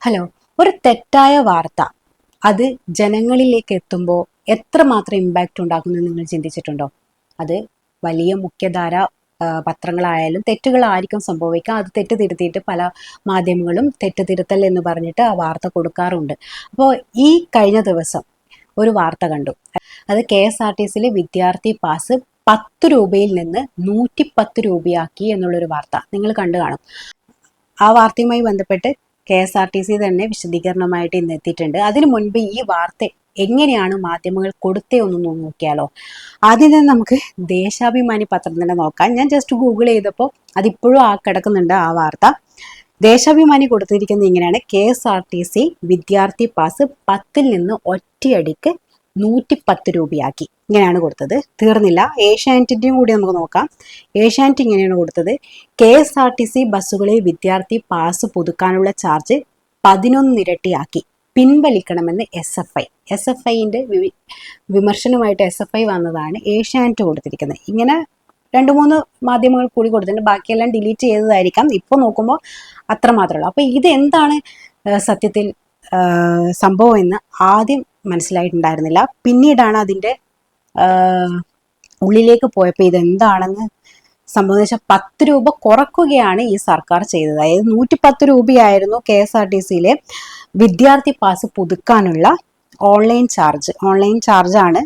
Hello. ഒരു തെറ്റായ വാർത്ത അത് ജനങ്ങളിലേക്ക് എത്തുമ്പോൾ എത്രമാത്രം ഇമ്പാക്റ്റ് ഉണ്ടാക്കുമെന്ന് നിങ്ങൾ ചിന്തിച്ചിട്ടുണ്ടോ? അത് വലിയ മുഖ്യധാര പത്രങ്ങളായാലും തെറ്റുകളായിരിക്കും സംഭവിക്കുക. അത് തെറ്റ് തിരുത്തിയിട്ട് പല മാധ്യമങ്ങളും തെറ്റ് തിരുത്തൽ എന്ന് പറഞ്ഞിട്ട് ആ വാർത്ത കൊടുക്കാറുണ്ട്. അപ്പോൾ ഈ കഴിഞ്ഞ ദിവസം ഒരു വാർത്ത കണ്ടു. അത് KSRTCയിലെ വിദ്യാർത്ഥി പാസ് 10 രൂപയിൽ നിന്ന് 110 രൂപയാക്കി എന്നുള്ളൊരു വാർത്ത നിങ്ങൾ കണ്ടു കാണും. ആ വാർത്തയുമായി ബന്ധപ്പെട്ട് KSRTC തന്നെ വിശദീകരണമായിട്ട് ഇന്ന് എത്തിയിട്ടുണ്ട്. അതിനു മുൻപ് ഈ വാർത്ത എങ്ങനെയാണ് മാധ്യമങ്ങൾ കൊടുത്തേ ഒന്ന് നോക്കിയാലോ. ആദ്യം തന്നെ നമുക്ക് ദേശാഭിമാനി പത്രം തന്നെ നോക്കാം. ഞാൻ ജസ്റ്റ് ഗൂഗിൾ ചെയ്തപ്പോൾ അതിപ്പോഴും കിടക്കുന്നുണ്ട് ആ വാർത്ത. ദേശാഭിമാനി കൊടുത്തിരിക്കുന്നത് ഇങ്ങനെയാണ്: KSRTC വിദ്യാർത്ഥി പാസ് 10 നിന്ന് ഒറ്റയടിക്ക് 110 രൂപയാക്കി. ഇങ്ങനെയാണ് കൊടുത്തത്. തീർന്നില്ല, ഏഷ്യാനെറ്റിൻ്റെയും കൂടി നമുക്ക് നോക്കാം. ഏഷ്യാനെറ്റ് ഇങ്ങനെയാണ് കൊടുത്തത്: KSRTC ബസ്സുകളിൽ വിദ്യാർത്ഥി പാസ് പുതുക്കാനുള്ള ചാർജ് 11 ഇരട്ടിയാക്കി, പിൻവലിക്കണമെന്ന് SFI. SFIൻ്റെ വിമർശനമായിട്ട് SFI വന്നതാണ് ഏഷ്യാനെറ്റ് കൊടുത്തിരിക്കുന്നത്. ഇങ്ങനെ 2-3 മാധ്യമങ്ങൾ കൂടി കൊടുത്തിട്ടുണ്ട്. ബാക്കിയെല്ലാം ഡിലീറ്റ് ചെയ്തതായിരിക്കാം. ഇപ്പോൾ നോക്കുമ്പോൾ അത്ര മാത്രമേ ഉള്ളൂ. അപ്പോൾ ഇത് എന്താണ് സത്യത്തിൽ സംഭവം എന്ന് ആദ്യം മനസ്സിലായിട്ടുണ്ടായിരുന്നില്ല. പിന്നീടാണ് അതിൻ്റെ ഉള്ളിലേക്ക് പോയപ്പോൾ ഇതെന്താണെന്ന് സംബന്ധിച്ച 10 രൂപ കുറക്കുകയാണ് ഈ സർക്കാർ ചെയ്തത്. അതായത് 110 രൂപയായിരുന്നു KSRTCയിലെ വിദ്യാർത്ഥി പാസ് പുതുക്കാനുള്ള ഓൺലൈൻ ചാർജാണ്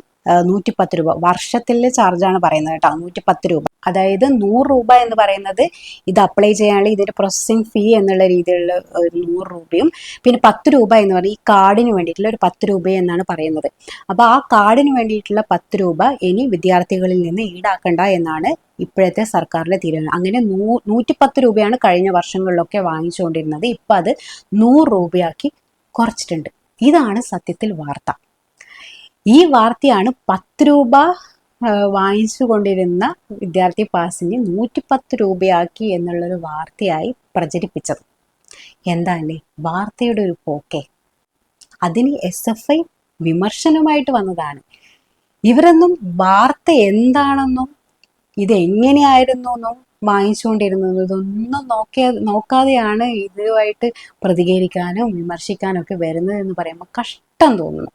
110 രൂപ. വർഷത്തിലെ ചാർജാണ് പറയുന്നത് കേട്ടോ, 110 രൂപ. അതായത് 100 രൂപ എന്ന് പറയുന്നത് ഇത് അപ്ലൈ ചെയ്യാനുള്ള ഇതിൻ്റെ പ്രോസസ്സിങ് ഫീ എന്നുള്ള രീതിയിലുള്ള ഒരു 100 രൂപയും, പിന്നെ 10 രൂപ എന്ന് പറഞ്ഞാൽ ഈ കാർഡിന് വേണ്ടിയിട്ടുള്ള ഒരു 10 രൂപ എന്നാണ് പറയുന്നത്. അപ്പോൾ ആ കാർഡിന് വേണ്ടിയിട്ടുള്ള 10 രൂപ ഇനി വിദ്യാർത്ഥികളിൽ നിന്ന് ഈടാക്കണ്ട എന്നാണ് ഇപ്പോഴത്തെ സർക്കാരിൻ്റെ തീരുമാനം. അങ്ങനെ 110 രൂപയാണ് കഴിഞ്ഞ വർഷങ്ങളിലൊക്കെ വാങ്ങിച്ചുകൊണ്ടിരുന്നത്. ഇപ്പം അത് 100 രൂപയാക്കി കുറച്ചിട്ടുണ്ട്. ഇതാണ് സത്യത്തിൽ വാർത്ത. ഈ വാർത്തയാണ് 10 രൂപ വാങ്ങിച്ചു കൊണ്ടിരുന്ന വിദ്യാർത്ഥി പാസിന് 110 രൂപയാക്കി എന്നുള്ളൊരു വാർത്തയായി പ്രചരിപ്പിച്ചത്. എന്താ അല്ലേ വാർത്തയുടെ ഒരു പോക്കെ. അതിന് SFI വിമർശനമായിട്ട് വന്നതാണ്. ഇവരൊന്നും വാർത്ത എന്താണെന്നും ഇതെങ്ങനെയായിരുന്നു എന്നും വാങ്ങിച്ചുകൊണ്ടിരുന്നത് ഇതൊന്നും നോക്കാതെയാണ് ഇതുമായിട്ട് പ്രതികരിക്കാനും വിമർശിക്കാനും ഒക്കെ വരുന്നത് എന്ന് പറയുമ്പോൾ കഷ്ടം തോന്നുന്നു.